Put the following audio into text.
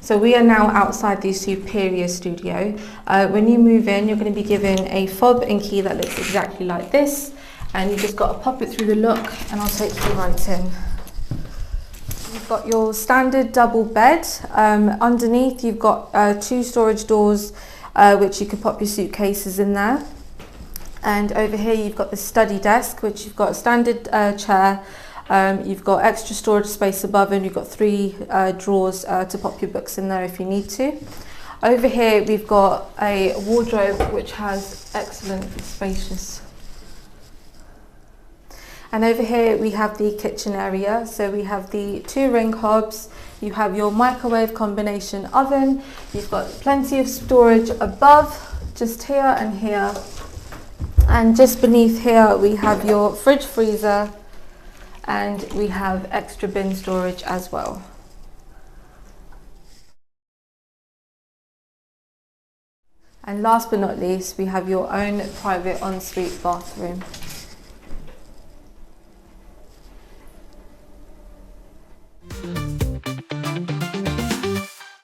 So we are now outside the superior studio. When you move in, you're going to be given a fob and key that looks exactly like this, and you just got to pop it through the lock, and I'll take you right in. You've got your standard double bed. Underneath, you've got 2 storage doors, which you could pop your suitcases in there. And over here, you've got the study desk, which you've got a standard chair. You've got extra storage space above, and you've got 3 drawers to pop your books in there if you need to. Over here we've got a wardrobe which has excellent spacious. And over here we have the kitchen area. So we have the 2 ring hobs, you have your microwave combination oven, you've got plenty of storage above, just here and here. And just beneath here we have your fridge freezer, and we have extra bin storage as well. And last but not least, we have your own private ensuite bathroom.